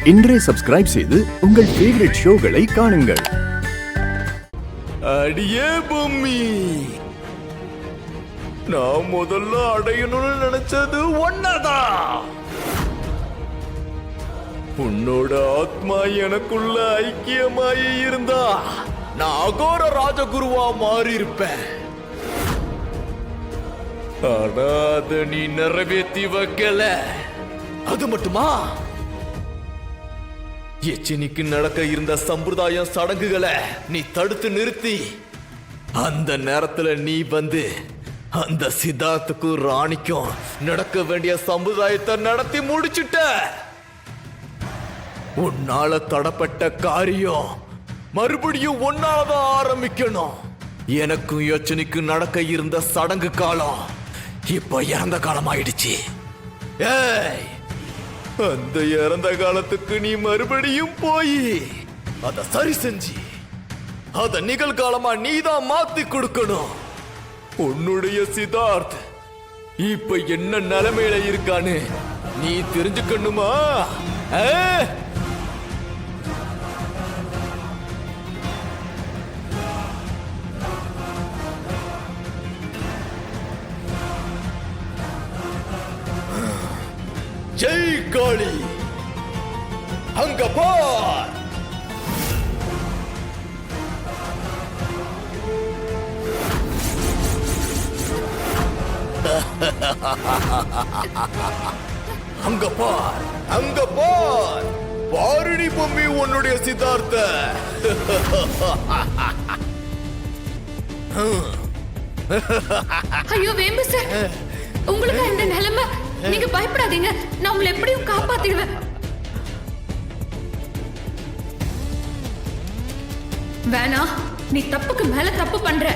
இன்றே சப்ஸ்கிரைப் செய்து உங்கள் ஃபேவரட் ஷோகளை காணுங்கள். அடியே பொம்மி, நான் முதல்ல அடையணும்னு நினைச்சது ஒன்னதான். உன்னோட ஆத்மா எனக்குள்ள ஐக்கியமாயி இருந்தா நான் அகோர ராஜகுருவா மாறி இருப்பேன். ஆனா அத நீ நிறைவேற்றி வைக்கல. அது மட்டுமா, எச்சினிக்கு நடக்க இருந்த சம்பிரதாயம் சடங்குகளை நீ தடுத்து நிறுத்தி அந்த நேரத்துல நீ வந்து அந்த சித்தார்த்துக்கும் ராணிக்கும் நடக்க வேண்டிய சம்பிரதாயத்தை நடத்தி முடிச்சுட்ட. உன்னால தடப்பட்ட காரியம் மறுபடியும் உன்னாலதான் ஆரம்பிக்கணும். எனக்கும் யோசனைக்கும் நடக்க இருந்த சடங்கு காலம் இப்ப இறந்த காலம் ஆயிடுச்சு. ஏய், அந்த இறந்த காலத்துக்கு நீ மறுபடியும் போய் அத சரி செஞ்சு அத நிகழ்காலமா நீதான் மாத்தி கொடுக்கணும். உன்னுடைய சித்தார்த் இப்ப என்ன நிலைமையில இருக்கான்னு நீ தெரிஞ்சுக்கணுமா? ஜெய் காளி, அங்க பார். அங்க பார், அங்க பார். பாருடி பொம்மி உன்னுடைய சித்தார்த்த. ஐயோ வேம்பு சார், உங்களுக்கு இந்த நிலைமை, நீங்க பயப்படாதீங்க, நான் உங்களை எப்படியும் காப்பாத்திடுவேன். வேணா, நீ தப்புக்கு மேல தப்பு பண்ற.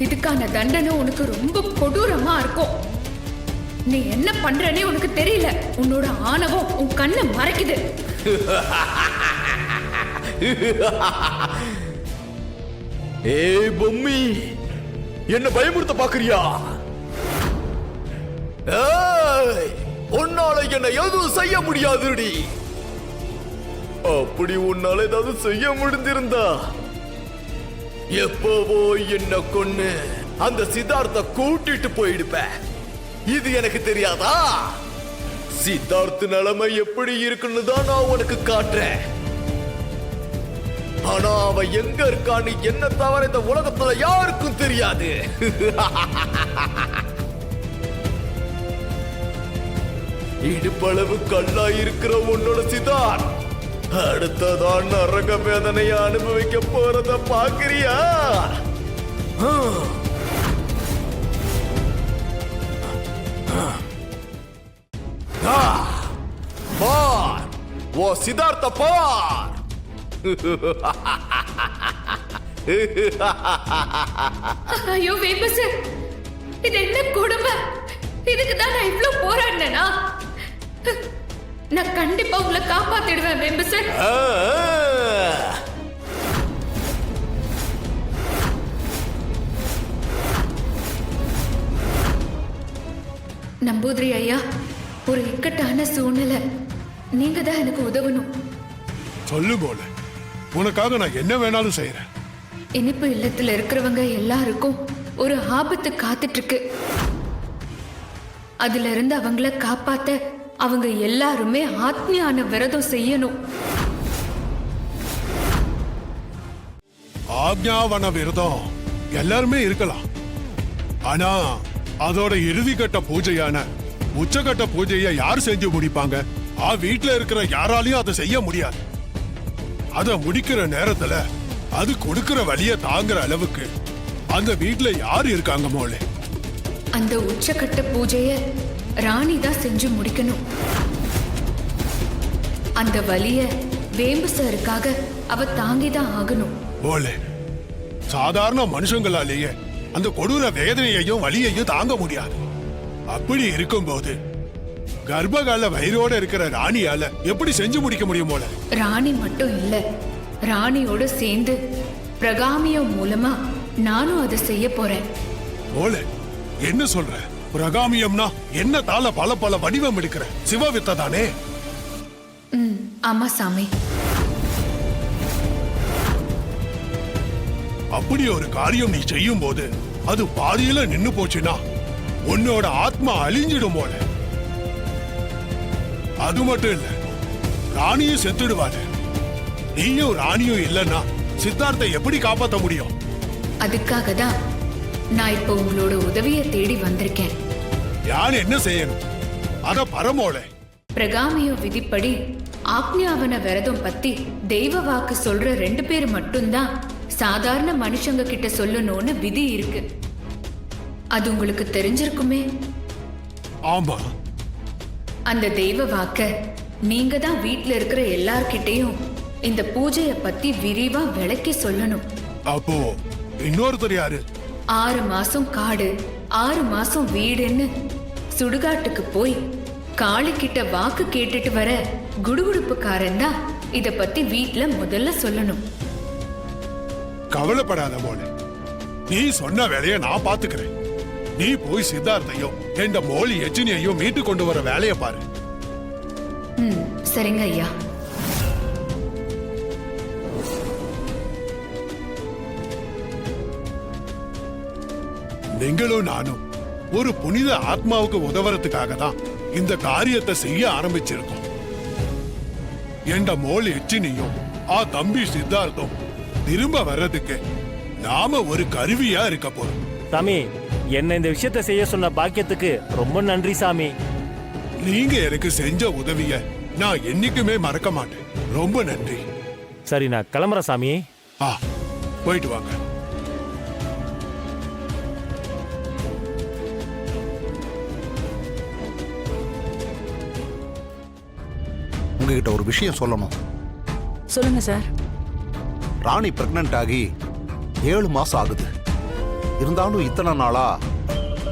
இதுக்கான தண்டனை உனக்கு ரொம்ப கொடூரமா இருக்கும். நீ என்ன பண்றனே உனக்கு தெரியல. உன்னோட ஆணவம் உன் கண்ணை மறைக்குது. ஏய் பொம்மி, என்ன பயமுறுத்த பாக்குறியா? உன்னால என்ன எதுவும் செய்ய முடியாதுடி. அப்படி உன்னால ஏதாவது செய்ய முடிஞ்சிருந்தா எப்பவோ என்ன கொன்னு அந்த சித்தார்த்த கூட்டிட்டு போயிடுப்ப. இது எனக்கு தெரியாதா? சித்தார்த்த நிலைமை எப்படி இருக்குன்னு தான் நான் உனக்கு காட்டுறேன். ஆனா அவன் எங்க இருக்கான்னு என்ன தவிர இந்த உலகத்துல யாருக்கும் தெரியாது. இடுப்பளவு கல்லா இருக்கிற உன்னோட சித்தார் அடுத்ததான் நரக வேதனையை அனுபவிக்க போறத பாக்குறியா? பார், ஓ சித்தார்த்த பார். ஐயோ வேம்பு சார், இது என்ன கொடுமை? இதுக்கு தான் நான் இவ்வளவு போராடினா. நான் கண்டிப்பா உங்களை காப்பாத்திடுவேன் வேம்பு சார். நம்பூதிரி ஐயா, ஒரு இக்கட்டான சூழ்நிலை, நீங்க தான் எனக்கு உதவணும். சொல்லு போல, உனக்காக நான் என்ன வேணாலும் செய்யறேன். இனிப்பு இல்லத்துல இருக்கிறவங்க எல்லாருக்கும் ஒரு ஆபத்து காத்துட்டு இருக்கு. அதுல இருந்து அவங்கள காப்பாத்த அவங்க எல்லாருமே ஆத்மியான விரதம் செய்யணும். ஆக்ஞாவன விரதம் எல்லாருமே இருக்கலாம். ஆனா அதோட இறுதி கட்ட பூஜையான உச்சகட்ட பூஜையை யார் செஞ்சு முடிப்பாங்க? வீட்டுல இருக்கிற யாராலையும் அதை செய்ய முடியாது. அத முடிக்கிற நேரத்துல அது கொடுக்கிற வழிய தாங்குற அளவுக்கு அந்த வீட்டுல யாரு இருக்காங்க மோளே? அந்த உச்சகட்ட பூஜைய ராணி தான் செஞ்சு முடிக்கணும். அந்த வலிய வேம்பு சாருக்காக அவ தாங்கிதான் ஆகணும். மோளே, சாதாரண மனுஷங்களாலேயே அந்த கொடூர வேதனையையும் வலியையும் தாங்க முடியாது. அப்படி இருக்கும்போது கர்ப்பகால வயிறோட இருக்கிற ராணியால எப்படி செஞ்சு முடிக்க முடியும் போல? ராணி மட்டும் இல்ல, ராணியோட சேர்ந்து பிரகாமியம் மூலமா நானும் அதை செய்ய போறேன். போல என்ன சொல்ற? பிரகாமியம்னா என்ன? தால பல பல வடிவம் எடுக்கிற சிவ வித்தை தானே? ஆமா சாமி. அப்படி ஒரு காரியம் நீ செய்யும் போது அது பாதியில நின்னு போச்சுன்னா உன்னோட ஆத்மா அழிஞ்சிடும் போல. அது மட்டும் இல்ல, ராணியும் செத்துடுவாரு. நீயும் ராணியும் இல்லன்னா சித்தார்த்தை எப்படி காப்பாத்த முடியும்? அதுக்காக தான் நான் இப்போ உங்களோட உதவியை தேடி வந்திருக்கேன். யார் என்ன செய்யணும்? அத பரமோளை பிரகாமிய விதிப்படி ஆக்ஞாவன விரதம் பத்தி தெய்வ வாக்கு சொல்ற 2 பேர் மட்டும்தான் சாதாரண மனுஷங்க கிட்ட சொல்லணும்னு விதி இருக்கு. அது உங்களுக்கு தெரிஞ்சிருக்குமே. ஆமா, அந்த தெய்வ வாக்க நீங்க தான் வீட்ல இருக்கிற எல்லார்கிட்டையும் இந்த பூஜைய பத்தி விரிவா விளக்கி சொல்லணும். அப்போ இன்னொருத்தர் யாரு? 6 மாசம் காடு 6 மாசம் வீடுன்னு சுடுகாட்டுக்கு போய் காளி கிட்ட வாக்கு கேட்டுட்டு வர குடுகுடுப்புக்காரன் தான் இத பத்தி வீட்ல முதல்ல சொல்லணும். கவலைப்படாத மோளை, நீ சொன்ன வேலையை நான் பாத்துக்கிறேன். நீ போய் சித்தார்த்தையும் என்ற மோலி எச்சினியையும் மீட்டு கொண்டு வர வேலையை பாரு. சரிங்க ஐயா. நீங்களும் நானும் ஒரு புனித ஆத்மாவுக்கு உதவுறதுக்காக தான் இந்த காரியத்தை செய்ய ஆரம்பிச்சிருக்கோம். என்ற மோல் எச்சினியும் தம்பி சித்தார்த்தம் திரும்ப வர்றதுக்கு நாம ஒரு கருவியா இருக்க போறோம். சாமி, என்ன இந்த விஷயத்தை செய்ய சொன்ன பாக்கியத்துக்கு ரொம்ப நன்றி சாமி. நீங்க எனக்கு செஞ்ச உதவிய நான் என்னைக்குமே மறக்க மாட்டேன். ரொம்ப நன்றி. சரி, நான் கிளம்புறேன் சாமி. போயிட்டு வாங்க. உங்ககிட்ட ஒரு விஷயம் சொல்லணும். சொல்லுங்க சார். ராணி பிரெக்னன்ட் ஆகி 7 மாசம் ஆகுது. இருந்தாலும் இத்தனை நாளா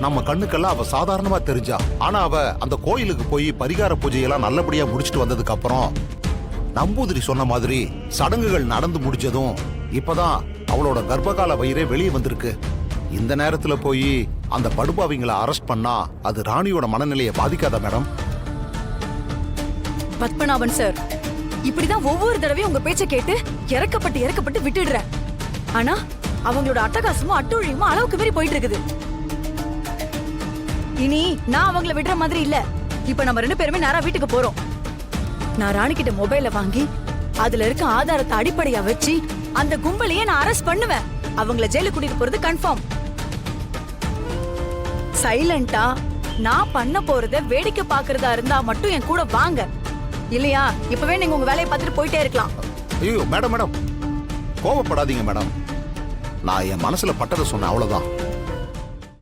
நம்ம கண்ணுக்கெல்லாம் அவ சாதாரணமா தெரிஞ்சா. ஆனா அவ அந்த கோயிலுக்கு போய் பரிகார பூஜையெல்லாம் நல்லபடியா முடிச்சுட்டு வந்ததுக்கு அப்புறம் நம்பூதிரி சொன்ன மாதிரி சடங்குகள் நடந்து முடிஞ்சதும் இப்பதான் அவளோட கர்ப்பகால வயிறே வெளியே வந்திருக்கு. இந்த நேரத்துல போய் அந்த படுபாவிங்களை அரெஸ்ட் பண்ணா அது ராணியோட மனநிலையை பாதிக்காதா மேடம்? பத்மநாபன் சார், இப்படிதான் ஒவ்வொரு தடவையும் உங்க பேச்ச கேட்டு இறக்கப்பட்டு விட்டுடுறேன். ஆனா அவங்களோட அட்டகாசமும் அட்டூழியமும் அளவுக்கு மீறி போயிட்டு இருக்குது. இனி நான் அவங்கள விடுற மாதிரி இல்ல. இப்ப நம்ம 2 பேருமே நேரா வீட்டுக்கு போறோம். நான் ராணி கிட்ட மொபைல வாங்கி அதுல இருக்க ஆதாரத்தை அடிப்படையா வச்சு அந்த கும்பலையே நான் அரெஸ்ட் பண்ணுவேன். அவங்கள ஜெயிலுக்கு கூட்டிட்டு போறது கன்ஃபார்ம். சைலண்டா நான் பண்ண போறத வேடிக்கை பாக்குறதா இருந்தா மட்டும் என் கூட வாங்க. இல்லையா இப்பவே நீங்க உங்க வேலையை பார்த்துட்டு போயிட்டே இருக்கலாம். ஐயோ மேடம், கோவப்படாதீங்க மேடம். நான் என் மனசுல பட்டதை சொன்னேன், அவ்வளவுதான்.